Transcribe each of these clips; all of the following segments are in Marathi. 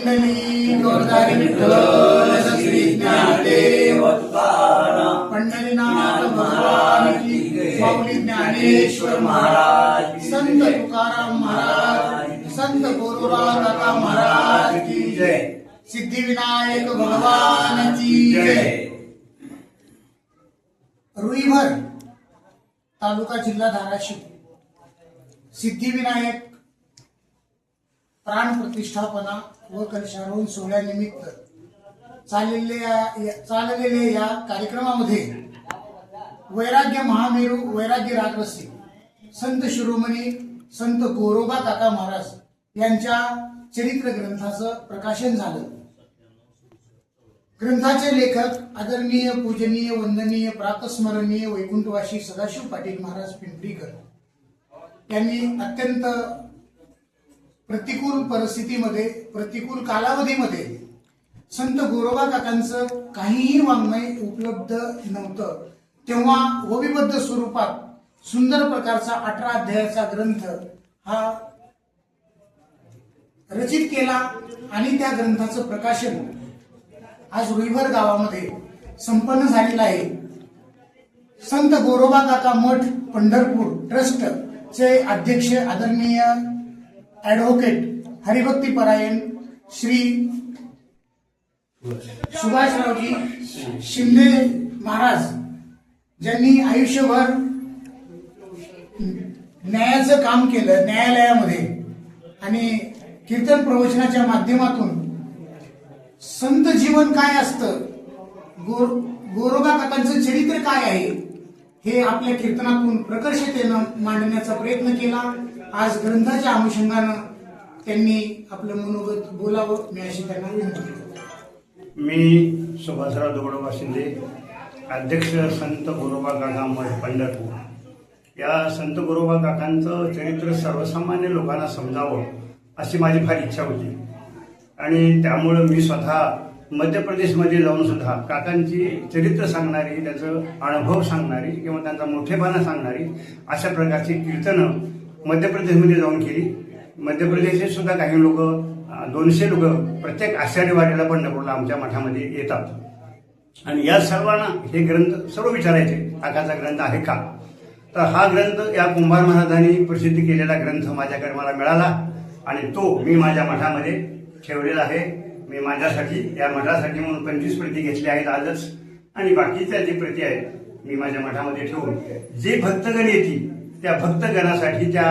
मंडली जोरदारी विठ्ठल श्री ज्ञानदेव तुकाराम पंढरीनाथ भगवान की माऊली ज्ञानेश्वर महाराज संत तुकाराम महाराज संत गोरोबा काका महाराज की जय सिद्धिविनायक भगवान की जय। रुईभर तालुका जिल्हा धाराशिव सिद्धिविनायक प्राण प्रतिष्ठापना व कलशारोहण सोहळ्यानिमित्त चाललेल्या या कार्यक्रमामध्ये वैराग्य महामेरू वैराग्य रागरसी संत शिरोमणी संत गोरोबा काका महाराज यांच्या चरित्र ग्रंथाचं प्रकाशन झालं। ग्रंथाचे लेखक आदरणीय पूजनीय वंदनीय प्रातस्मरणीय वैकुंठवासी सदाशिव पाटील महाराज पिंपरीकर यांनी अत्यंत प्रतिकूल परिस्थितीमध्ये प्रतिकूल कालावधीमध्ये संत गोरोबा काकांचं काहीही वाङ्मय उपलब्ध नव्हतं तेव्हा ओवीबद्ध स्वरूपात सुंदर प्रकारचा 18 अध्यायाचा ग्रंथ हा रचित केला आणि त्या ग्रंथाचं प्रकाशन आज रुईभर गावामध्ये संपन्न झालेलं आहे। संत गोरोबा काका मठ पंढरपूर ट्रस्ट चे अध्यक्ष आदरणीय ॲडव्होकेट हरिभक्तीपरायण श्री सुभाषरावजी शिंदे महाराज ज्यांनी आयुष्यभर न्यायाचं काम केलं न्यायालयामध्ये आणि कीर्तन प्रवचनाच्या माध्यमातून संत जीवन काय असतं गोरोबा काकांचं चरित्र काय आहे हे आपल्या कीर्तनातून प्रकर्षतेनं मांडण्याचा प्रयत्न केला। आज ग्रंथाच्या अनुषंगानं त्यांनी आपलं मनोगत बोलावं मी अशी त्यांना विनंती करतो। मी सुभाषराव दगडोबा शिंदे अध्यक्ष संत गोरोबा काका मठ पंढरपूर। या संत गोरोबा काकांचं चरित्र सर्वसामान्य लोकांना समजावं अशी माझी फार इच्छा होती आणि त्यामुळं मी स्वतः मध्य प्रदेशमध्ये जाऊन सुद्धा काकांची चरित्र सांगणारी त्याचं अनुभव सांगणारी किंवा त्यांचा मोठेपणा सांगणारी अशा प्रकारची कीर्तनं मध्य प्रदेशमध्ये जाऊन केली। मध्य प्रदेशात सुद्धा काही लोक 200 लोक प्रत्येक आषाढीवारीला पंढरपूरला आमच्या मठामध्ये येतात आणि या सर्वांना हे ग्रंथ सर्व विचारायचे काकाचा ग्रंथ आहे का। तर हा ग्रंथ या कुंभार महाराजांनी प्रसिद्ध केलेला ग्रंथ माझ्याकडे मला मिळाला आणि तो मी माझ्या मठामध्ये ठेवलेला आहे। मी माझ्यासाठी या मठासाठी म्हणून 25 प्रती घेतल्या आहेत आजच आणि बाकीच्या जी प्रती आहेत मी माझ्या मठामध्ये ठेवून जे भक्तगण येतील त्या भक्तगणासाठी त्या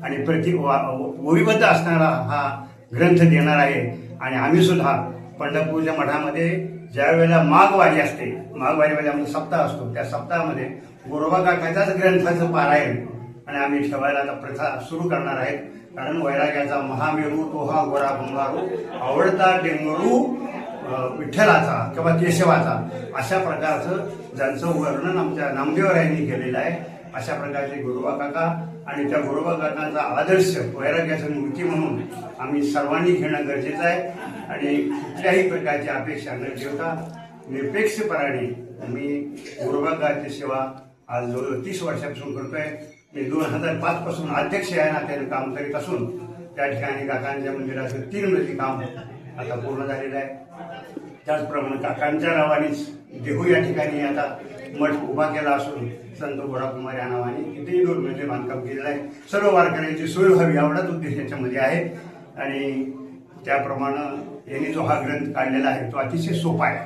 आणि प्रति ओवीबद्ध असणारा हा ग्रंथ देणार आहे। आणि आम्ही सुद्धा पंढरपूरच्या मठामध्ये ज्या वेळेला माघवारी असते माघवारीमध्ये आमचा सप्ताह असतो त्या सप्ताहामध्ये गोरोबा काकाच्याच ग्रंथाचं पारायण आणि आम्ही ठेवायला आता प्रथा सुरू करणार आहेत। कारण वैराग्याचा महामेरू तो हा गोरा भंगारू आवडता डेंगरू विठ्ठलाचा किंवा केशवाचा अशा प्रकारचं ज्यांचं वर्णन आमच्या नामदेवरायांनी केलेलं आहे अशा प्रकारचे गोरोबा काका आणि त्या गोरोबा काकांचा आदर्श वैराग्याचं मूर्ती म्हणून आम्ही सर्वांनी घेणं गरजेचं आहे आणि कुठल्याही प्रकारची अपेक्षा न ठेवता निरपेक्षपणाने मी गोरोबा काकाची सेवा आज जवळ 30 वर्षापासून करतोय। मी 2005 पासून अध्यक्ष या नात्याने काम करीत असून त्या ठिकाणी काकांच्या मंदिराचं 3 मजली काम आता पूर्ण झालेलं आहे। त्याचप्रमाणे काकांच्या नावानेच देहू या ठिकाणी आता मठ उभा केला असून संत गोराकुमार या नावाने कितीही 2 मजली बांधकाम केलेलं आहे। सर्व वारकऱ्यांची सोय व्हावी एवढाच उद्देश याच्यामध्ये आहे आणि त्याप्रमाणे यांनी जो हा ग्रंथ काढलेला आहे तो अतिशय सोपा आहे,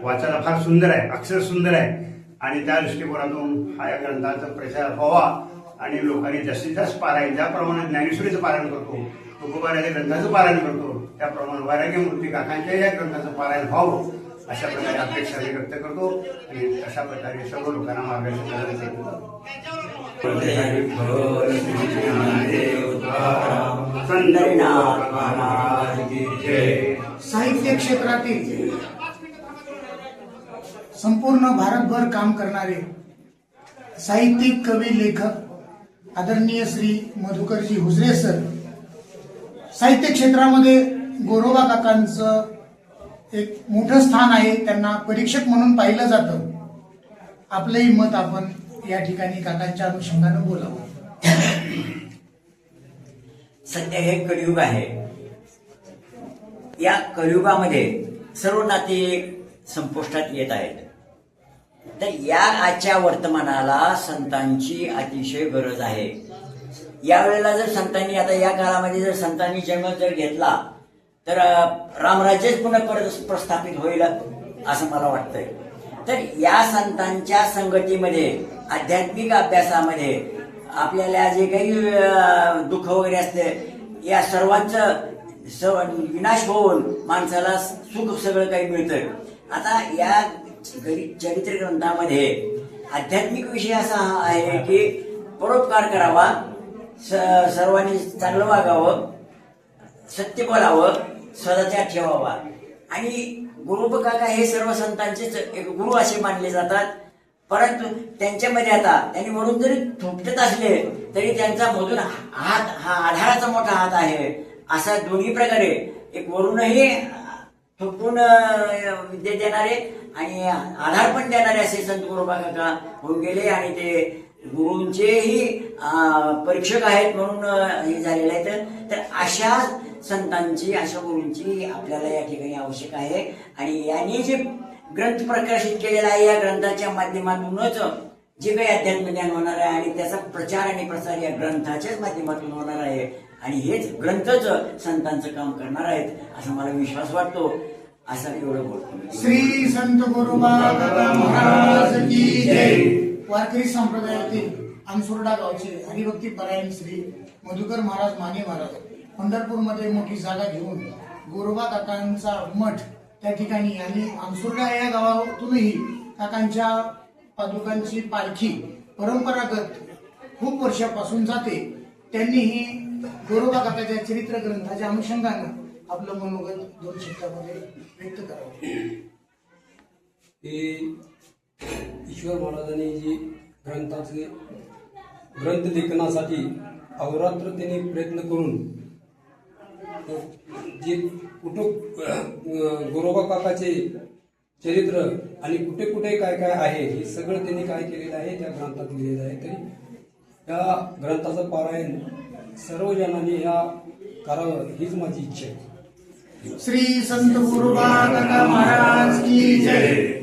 वाचायला फार सुंदर आहे, अक्षर सुंदर आहे आणि त्या दृष्टिकोनातून हा या ग्रंथाचा प्रचार व्हावा आणि लोकांनी जास्तीत जास्त पारायण ज्याप्रमाणे ज्ञानेश्वरीचं पारायण करतो तुकोबाराच्या ग्रंथाचं पारायण करतो त्याप्रमाणे वैराग्य मूर्ती काकांच्या या ग्रंथाचं पारायण व्हावं अशा प्रकारे अपेक्षा मी व्यक्त करतो आणि अशा प्रकारे सर्व लोकांना मार्गदर्शन साहित्य क्षेत्रातील संपूर्ण भारतभर काम करणारे साहित्यिक कवी लेखक आदरणीय श्री मधुकरजी हुजरे सर साहित्य क्षेत्रामध्ये गोरोबा काकांचं एक मोठं स्थान आहे, त्यांना परीक्षक म्हणून पाहिलं जातं। आपलंही मत आपण या ठिकाणी काकांच्या अनुषंगानं बोलावं। सध्या हे कलियुग आहे, या कलियुगामध्ये सर्व नाती संपुष्टात येत आहेत. तर या आजच्या वर्तमानाला संतांची अतिशय गरज आहे. यावेळेला जर संतांनी आता या काळामध्ये जर संतांनी जन्म जर घेतला तर रामराज्यच पुन्हा परत प्रस्थापित होईल असं मला वाटतंय. तर या संतांच्या संगतीमध्ये आध्यात्मिक अभ्यासामध्ये आपल्याला जे काही दुःख वगैरे असते या सर्वांचं विनाश होऊन माणसाला सुख सगळं काही मिळतं. आता या चरित्र ग्रंथामध्ये आध्यात्मिक विषय असा आहे की परोपकार करावा, सर्वांनी चांगलं वागावं, सत्य बोलावं, सदाचार ठेवावा. आणि गुरुकाका हे सर्व संतांचेच एक गुरु असे मानले जातात. परंतु त्यांच्यामध्ये आता त्यांनी वरून जरी थोपटत असले तरी त्यांचा मधून हात हा आधाराचा मोठा हात आहे. असा दोन्ही प्रकारे एक वरूनही थोपटून विद्या देणारे आणि आधार पण देणारे असे संत गुरुकाका होऊन गेले. आणि ते गुरूंचेही परीक्षक आहेत म्हणून हे झालेले आहेत. तर अशा संतांची, अशा गुरूंची आपल्याला या ठिकाणी आवश्यक आहे. आणि यांनी जे ग्रंथ प्रकाशित केलेला आहे या ग्रंथाच्या माध्यमातूनच जे काही अध्यात्म ज्ञान होणार आहे आणि त्याचा प्रचार आणि प्रसार या ग्रंथाच्याच माध्यमातून होणार आहे. आणि हेच ग्रंथच संतांचं काम करणार आहेत असं मला विश्वास वाटतो. असं एवढं बोलतो. श्री संत गुरुबाबा महाराज की जय. वारकरी संप्रदायातील अनसुर्डा गावचे हरिभक्ती परायण श्री मधुकर महाराज माने महाराज पंढरपूरमध्ये मोठी जागा घेऊन गोरोबा काकांचा मठ त्या ठिकाणी आणि अनसुर्डा या गावातूनही काकांच्या पादुकांची पालखी परंपरागत खूप वर्षापासून जाते. त्यांनीही गोरोबा काकाच्या चरित्र ग्रंथाच्या अनुषंगानं आपलं मनोगत 2 शब्दामध्ये व्यक्त करावं. ईश्वर महाराजांनी जी ग्रंथ लेखनासाठी अहोरात्र त्यांनी प्रयत्न करून जे गोरोबा काकाचे चरित्र आणि कुठे कुठे काय काय आहे हे सगळं त्यांनी काय केलेलं आहे त्या ग्रंथात लिहिलेलं आहे. तरी या ग्रंथाचं पारायण सर्व जणांनी या करावं हीच माझी इच्छा आहे. श्री संत गुरुबा काका महाराज की जय.